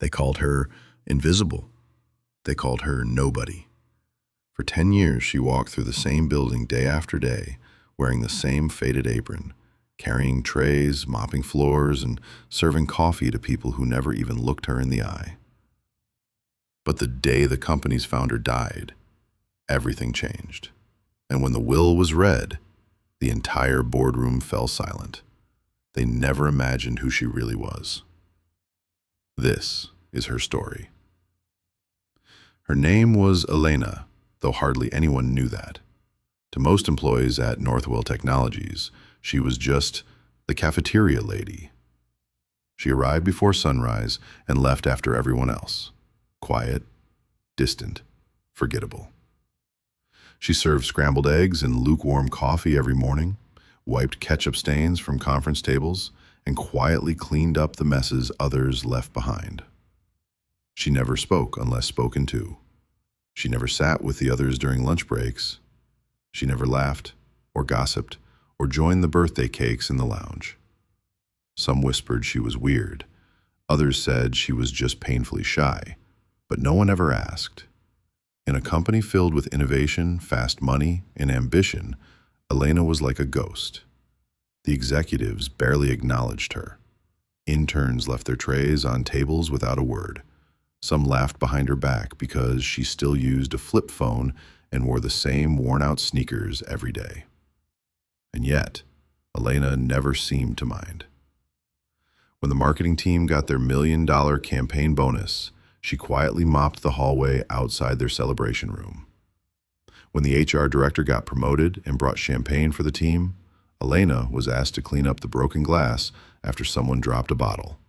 They called her invisible. They called her nobody. For 10 years, she walked through the same building day after day, wearing the same faded apron, carrying trays, mopping floors, and serving coffee to people who never even looked her in the eye. But the day the company's founder died, everything changed. And when the will was read, the entire boardroom fell silent. They never imagined who she really was. This is her story. Her name was Elena, though hardly anyone knew that. To most employees at Northwell Technologies, she was just the cafeteria lady. She arrived before sunrise and left after everyone else. Quiet, distant, forgettable. She served scrambled eggs and lukewarm coffee every morning, wiped ketchup stains from conference tables, and quietly cleaned up the messes others left behind. She never spoke unless spoken to. She never sat with the others during lunch breaks. She never laughed or gossiped or joined the birthday cakes in the lounge. Some whispered she was weird. Others said she was just painfully shy, but no one ever asked. In a company filled with innovation, fast money, and ambition, Elena was like a ghost. The executives barely acknowledged her. Interns left their trays on tables without a word. Some laughed behind her back because she still used a flip phone and wore the same worn-out sneakers every day. And yet, Elena never seemed to mind. When the marketing team got their $1 million campaign bonus, she quietly mopped the hallway outside their celebration room. When the HR director got promoted and brought champagne for the team, Elena was asked to clean up the broken glass after someone dropped a bottle.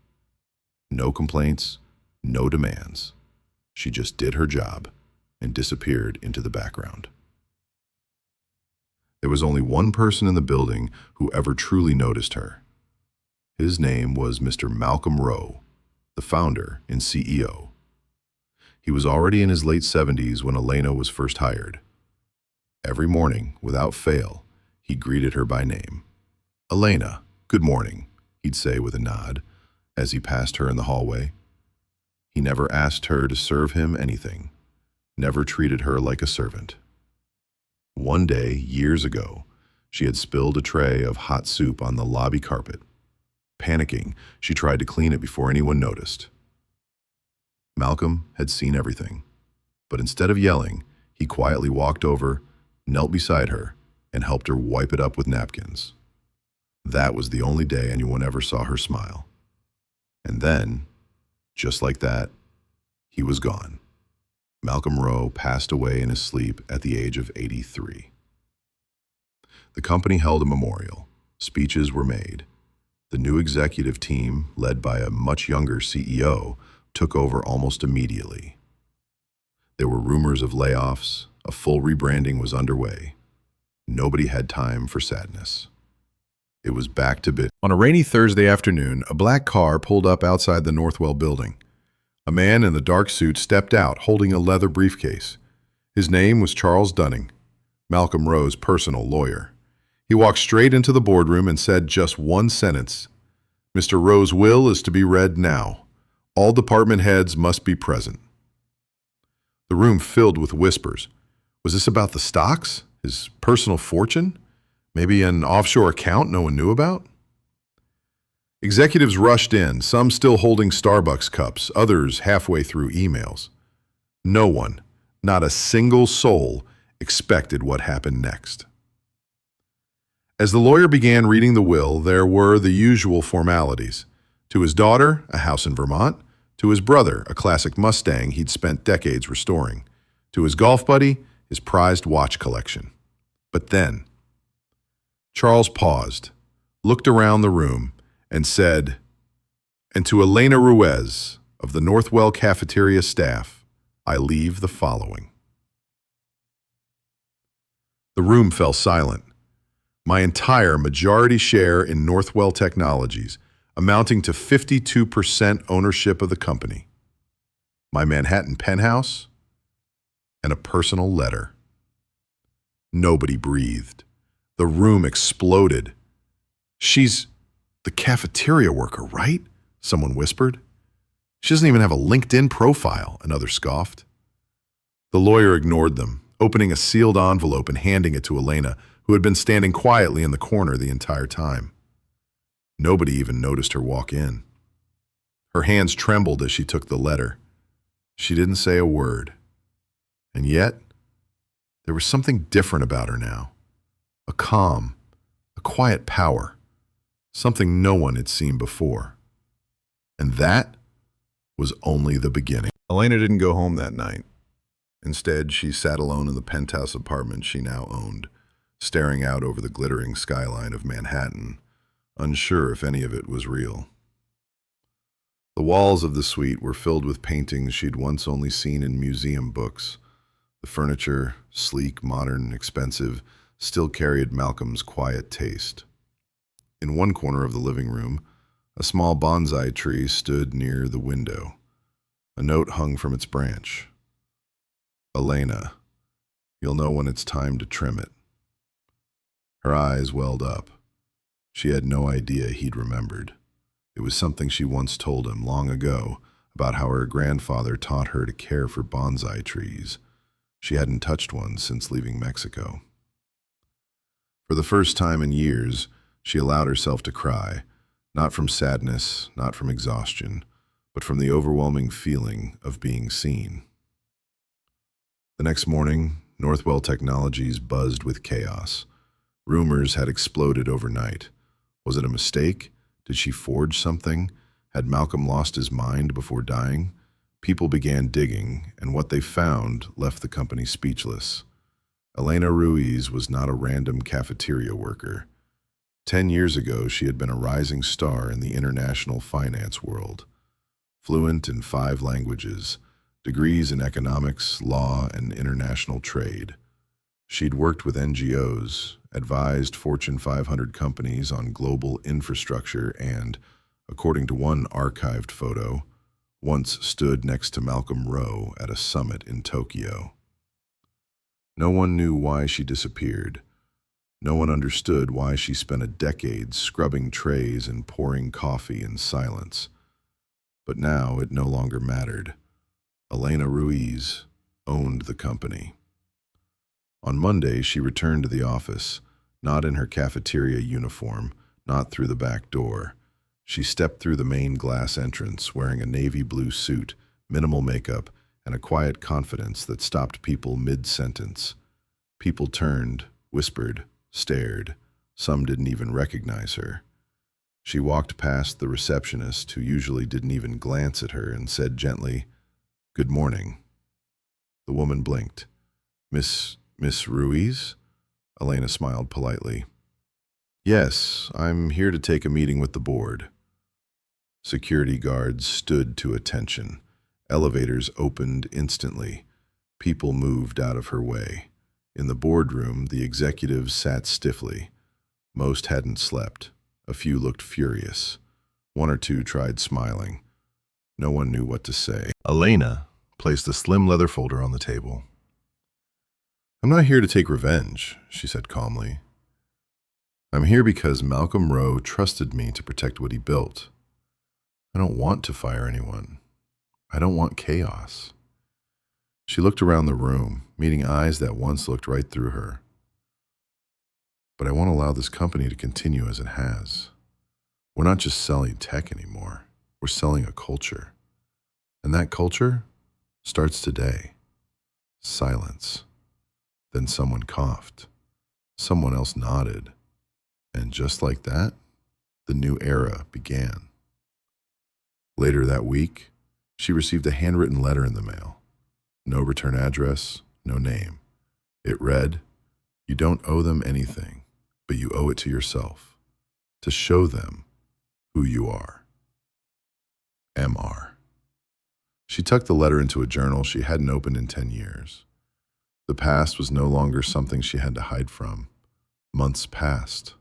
No complaints, no demands. She just did her job and disappeared into the background. There was only one person in the building who ever truly noticed her. His name was Mr. Malcolm Rowe, the founder and CEO. He was already in his late 70s when Elena was first hired. Every morning, without fail, he greeted her by name. "Elena, good morning," he'd say with a nod as he passed her in the hallway. He never asked her to serve him anything, never treated her like a servant. One day, years ago, she had spilled a tray of hot soup on the lobby carpet. Panicking, she tried to clean it before anyone noticed. Malcolm had seen everything, but instead of yelling, he quietly walked over, knelt beside her, and helped her wipe it up with napkins. That was the only day anyone ever saw her smile. And then, just like that, he was gone. Malcolm Rowe passed away in his sleep at the age of 83. The company held a memorial. Speeches were made. The new executive team, led by a much younger CEO, took over almost immediately. There were rumors of layoffs. A full rebranding was underway. Nobody had time for sadness. It was back to business. On a rainy Thursday afternoon, a black car pulled up outside the Northwell building. A man in the dark suit stepped out, holding a leather briefcase. His name was Charles Dunning, Malcolm Rowe's personal lawyer. He walked straight into the boardroom and said just one sentence: "Mr. Rowe's will is to be read now. All department heads must be present." The room filled with whispers. Was this about the stocks? His personal fortune? Maybe an offshore account no one knew about? Executives rushed in, some still holding Starbucks cups, others halfway through emails. No one, not a single soul, expected what happened next. As the lawyer began reading the will, there were the usual formalities. To his daughter, a house in Vermont. To his brother, a classic Mustang he'd spent decades restoring. To his golf buddy, his prized watch collection. But then, Charles paused, looked around the room, and said, "And to Elena Ruiz of the Northwell cafeteria staff, I leave the following." The room fell silent. My entire majority share in Northwell Technologies, amounting to 52% ownership of the company, my Manhattan penthouse, and a personal letter. Nobody breathed. The room exploded. "She's the cafeteria worker, right?" someone whispered. She doesn't even have a LinkedIn profile, another scoffed. The lawyer ignored them, opening a sealed envelope and handing it to Elena, who had been standing quietly in the corner the entire time. Nobody even noticed her walk in. Her hands trembled as she took the letter. She didn't say a word. And yet, there was something different about her now. A calm, a quiet power, something no one had seen before. And that was only the beginning. Elena didn't go home that night. Instead, she sat alone in the penthouse apartment she now owned, staring out over the glittering skyline of Manhattan, unsure if any of it was real. The walls of the suite were filled with paintings she'd once only seen in museum books. The furniture, sleek, modern, expensive, still carried Malcolm's quiet taste. In one corner of the living room, a small bonsai tree stood near the window. A note hung from its branch. "Elena, you'll know when it's time to trim it." Her eyes welled up. She had no idea he'd remembered. It was something she once told him long ago about how her grandfather taught her to care for bonsai trees. She hadn't touched one since leaving Mexico. For the first time in years, she allowed herself to cry, not from sadness, not from exhaustion, but from the overwhelming feeling of being seen. The next morning, Northwell Technologies buzzed with chaos. Rumors had exploded overnight. Was it a mistake? Did she forge something? Had Malcolm lost his mind before dying? People began digging, and what they found left the company speechless. Elena Ruiz was not a random cafeteria worker. 10 years ago, she had been a rising star in the international finance world. Fluent in 5 languages, degrees in economics, law, and international trade. She'd worked with NGOs, advised Fortune 500 companies on global infrastructure and, according to one archived photo, once stood next to Malcolm Rowe at a summit in Tokyo. No one knew why she disappeared. No one understood why she spent a decade scrubbing trays and pouring coffee in silence. But now it no longer mattered. Elena Ruiz owned the company. On Monday, she returned to the office, not in her cafeteria uniform, not through the back door. She stepped through the main glass entrance, wearing a navy blue suit, minimal makeup, and a quiet confidence that stopped people mid-sentence. People turned, whispered, stared. Some didn't even recognize her. She walked past the receptionist, who usually didn't even glance at her, and said gently, "Good morning." The woman blinked. Miss Ruiz?" Elena smiled politely. "Yes, I'm here to take a meeting with the board." Security guards stood to attention. Elevators opened instantly. People moved out of her way. In the boardroom, the executives sat stiffly. Most hadn't slept. A few looked furious. One or two tried smiling. No one knew what to say. Elena placed a slim leather folder on the table. "I'm not here to take revenge," she said calmly. "I'm here because Malcolm Rowe trusted me to protect what he built. I don't want to fire anyone. I don't want chaos." She looked around the room, meeting eyes that once looked right through her. "But I won't allow this company to continue as it has. We're not just selling tech anymore. We're selling a culture. And that culture starts today." Silence. Then someone coughed. Someone else nodded. And just like that, the new era began. Later that week, she received a handwritten letter in the mail. No return address, no name. It read, "You don't owe them anything, but you owe it to yourself, to show them who you are. MR." She tucked the letter into a journal she hadn't opened in 10 years. The past was no longer something she had to hide from. Months passed.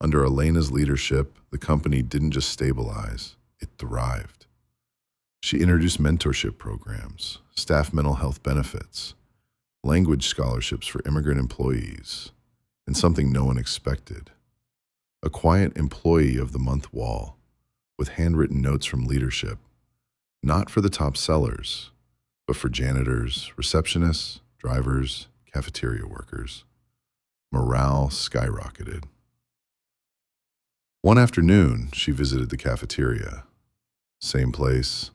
Under Elena's leadership, the company didn't just stabilize, it thrived. She introduced mentorship programs, staff mental health benefits, language scholarships for immigrant employees, and something no one expected: a quiet employee of the month wall with handwritten notes from leadership. Not for the top sellers, but for janitors, receptionists, drivers, cafeteria workers. Morale skyrocketed. One afternoon, she visited the cafeteria. Same place,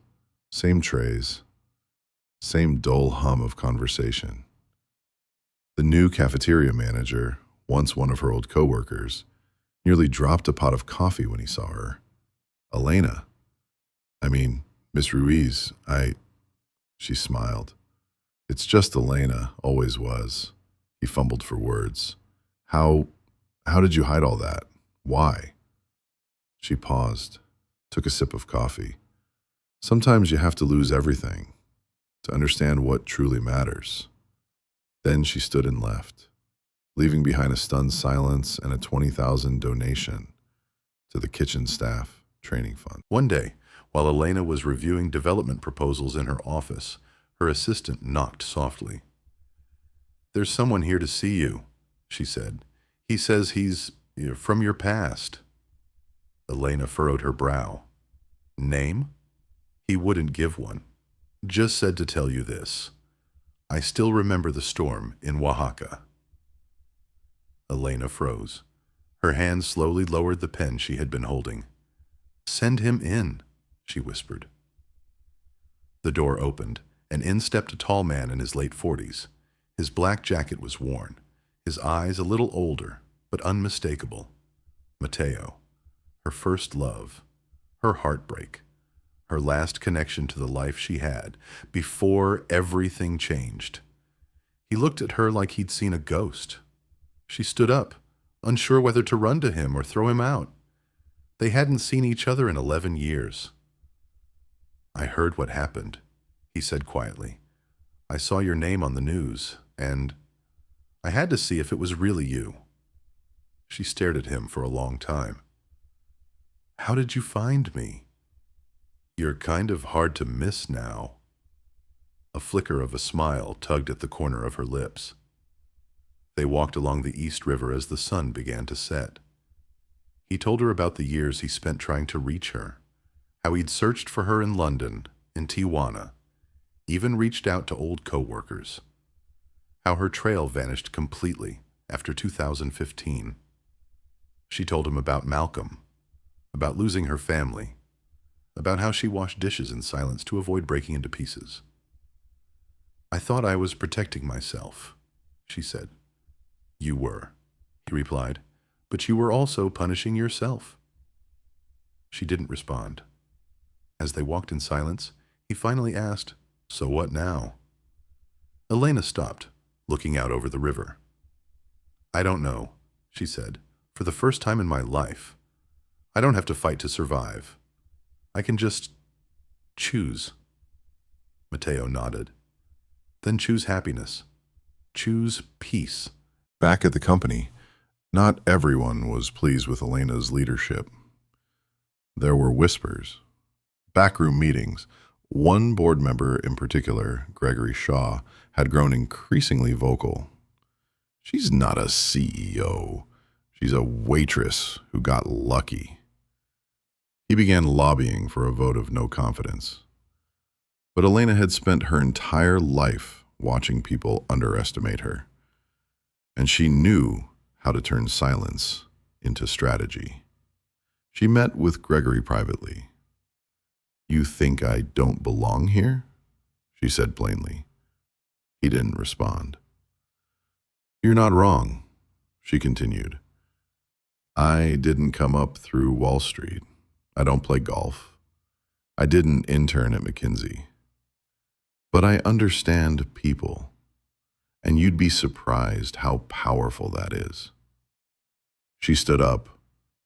same trays, same dull hum of conversation. The new cafeteria manager, once one of her old coworkers, nearly dropped a pot of coffee when he saw her. Elena. Miss Ruiz, She smiled. It's just Elena, always was. He fumbled for words. How did you hide all that? Why? She paused, took a sip of coffee. Sometimes you have to lose everything to understand what truly matters. Then she stood and left, leaving behind a stunned silence and a 20,000 donation to the kitchen staff training fund. One day, while Elena was reviewing development proposals in her office, her assistant knocked softly. There's someone here to see you, she said. He says he's from your past. Elena furrowed her brow. Name? He wouldn't give one. Just said to tell you this. I still remember the storm in Oaxaca. Elena froze. Her hand slowly lowered the pen she had been holding. Send him in, she whispered. The door opened, and in stepped a tall man in his late 40s. His black jacket was worn, his eyes a little older, but unmistakable. Mateo, her first love, her heartbreak, her last connection to the life she had, before everything changed. He looked at her like he'd seen a ghost. She stood up, unsure whether to run to him or throw him out. They hadn't seen each other in 11 years. I heard what happened, he said quietly. I saw your name on the news, and I had to see if it was really you. She stared at him for a long time. How did you find me? You're kind of hard to miss now. A flicker of a smile tugged at the corner of her lips. They walked along the East River as the sun began to set. He told her about the years he spent trying to reach her, how he'd searched for her in London, in Tijuana, even reached out to old co-workers, how her trail vanished completely after 2015. She told him about Malcolm, about losing her family, about how she washed dishes in silence to avoid breaking into pieces. I thought I was protecting myself, she said. You were, he replied, but you were also punishing yourself. She didn't respond. As they walked in silence, he finally asked, So what now? Elena stopped, looking out over the river. I don't know, she said, for the first time in my life. I don't have to fight to survive. I can just choose. Mateo nodded. Then choose happiness. Choose peace. Back at the company, not everyone was pleased with Elena's leadership. There were whispers, backroom meetings. One board member in particular, Gregory Shaw, had grown increasingly vocal. She's not a CEO. She's a waitress who got lucky. He began lobbying for a vote of no confidence. But Elena had spent her entire life watching people underestimate her. And she knew how to turn silence into strategy. She met with Gregory privately. You think I don't belong here? She said plainly. He didn't respond. You're not wrong, she continued. I didn't come up through Wall Street. I don't play golf. I didn't intern at McKinsey. But I understand people, and you'd be surprised how powerful that is. She stood up,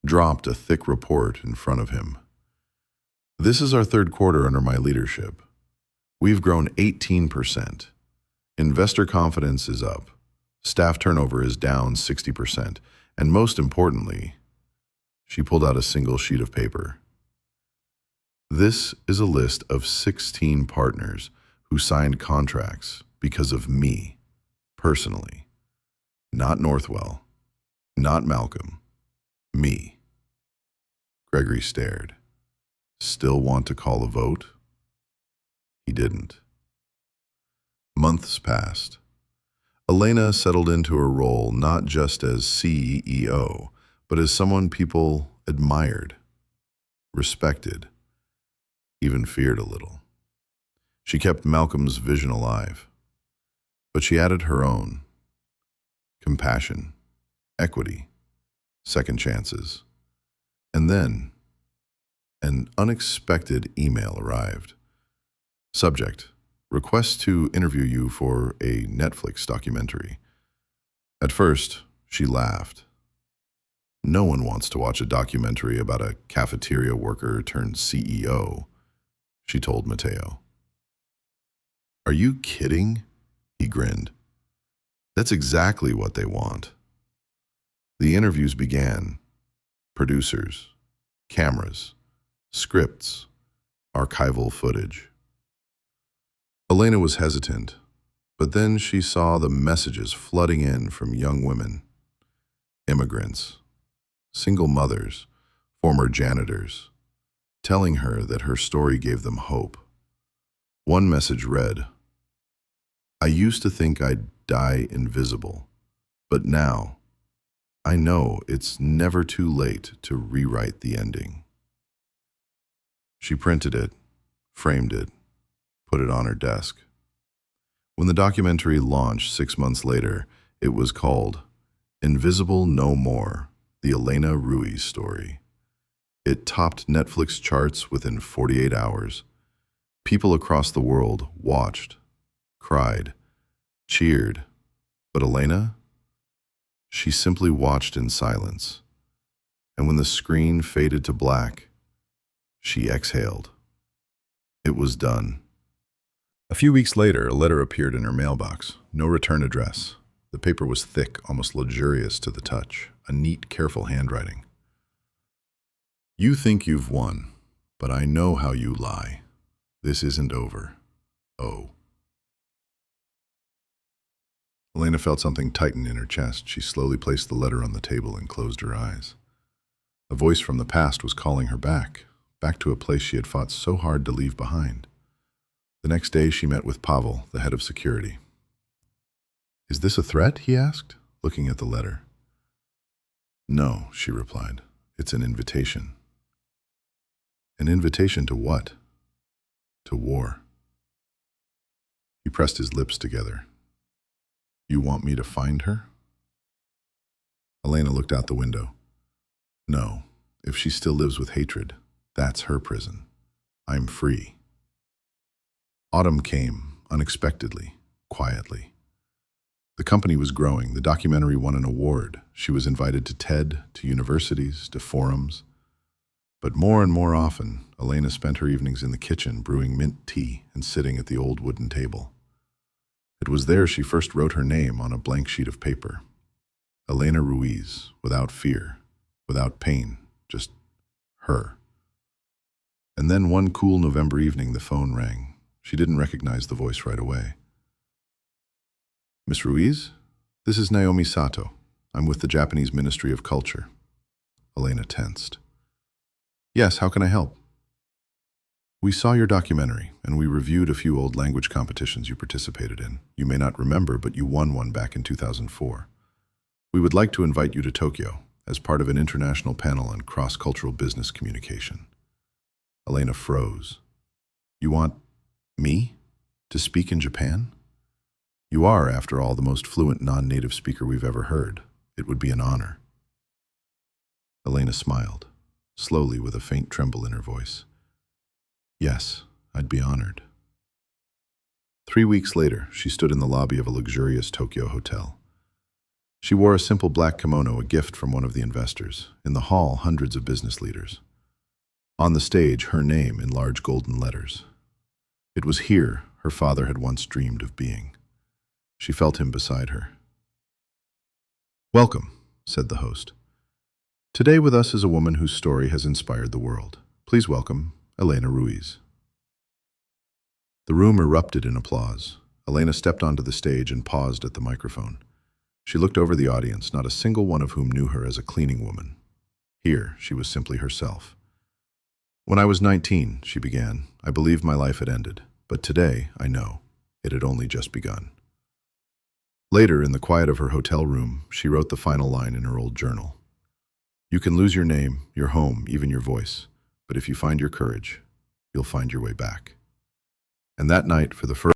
dropped a thick report in front of him. This is our third quarter under my leadership. We've grown 18%. Investor confidence is up. Staff turnover is down 60%. And most importantly, she pulled out a single sheet of paper. This is a list of 16 partners who signed contracts because of me, personally. Not Northwell, not Malcolm, me. Gregory stared. Still want to call a vote? didn't. Months passed. Elena settled into her role not just as CEO, but as someone people admired, respected, even feared a little. She kept Malcolm's vision alive, but she added her own: compassion, equity, second chances. And then an unexpected email arrived. Subject: request to interview you for a Netflix documentary. At first, she laughed. No one wants to watch a documentary about a cafeteria worker turned CEO, she told Mateo. Are you kidding? He grinned. That's exactly what they want. The interviews began. Producers, cameras, scripts, archival footage. Elena was hesitant, but then she saw the messages flooding in from young women, immigrants, single mothers, former janitors, telling her that her story gave them hope. One message read, "I used to think I'd die invisible, but now I know it's never too late to rewrite the ending." She printed it, framed it, put it on her desk. When the documentary launched 6 months later, it was called Invisible No More: The Elena Ruiz Story. It topped Netflix charts within 48 hours. People across the world watched, cried, cheered. But Elena? She simply watched in silence. And when the screen faded to black, she exhaled. It was done. A few weeks later, a letter appeared in her mailbox. No return address. The paper was thick, almost luxurious to the touch, a neat, careful handwriting. You think you've won, but I know how you lie. This isn't over. Oh. Elena felt something tighten in her chest. She slowly placed the letter on the table and closed her eyes. A voice from the past was calling her back to a place she had fought so hard to leave behind. The next day she met with Pavel, the head of security. Is this a threat? He asked, looking at the letter. No, she replied. It's an invitation. An invitation to what? To war. He pressed his lips together. You want me to find her? Elena looked out the window. No, if she still lives with hatred, that's her prison. I'm free. Autumn came, unexpectedly, quietly. The company was growing. The documentary won an award. She was invited to TED, to universities, to forums. But more and more often, Elena spent her evenings in the kitchen brewing mint tea and sitting at the old wooden table. It was there she first wrote her name on a blank sheet of paper. Elena Ruiz, without fear, without pain, just her. And then one cool November evening the phone rang. She didn't recognize the voice right away. Miss Ruiz? This is Naomi Sato. I'm with the Japanese Ministry of Culture. Elena tensed. Yes, how can I help? We saw your documentary, and we reviewed a few old language competitions you participated in. You may not remember, but you won one back in 2004. We would like to invite you to Tokyo as part of an international panel on cross-cultural business communication. Elena froze. You want me to speak in Japan? You are, after all, the most fluent non-native speaker we've ever heard. It would be an honor. Elena smiled, slowly with a faint tremble in her voice. Yes, I'd be honored. 3 weeks later, she stood in the lobby of a luxurious Tokyo hotel. She wore a simple black kimono, a gift from one of the investors. In the hall, hundreds of business leaders. On the stage, her name in large golden letters. It was here her father had once dreamed of being. She felt him beside her. Welcome, said the host. Today with us is a woman whose story has inspired the world. Please welcome Elena Ruiz. The room erupted in applause. Elena stepped onto the stage and paused at the microphone. She looked over the audience, not a single one of whom knew her as a cleaning woman. Here, she was simply herself. When I was 19, she began, I believed my life had ended. But today, I know, it had only just begun. Later, in the quiet of her hotel room, she wrote the final line in her old journal. You can lose your name, your home, even your voice, but if you find your courage, you'll find your way back. And that night, for the first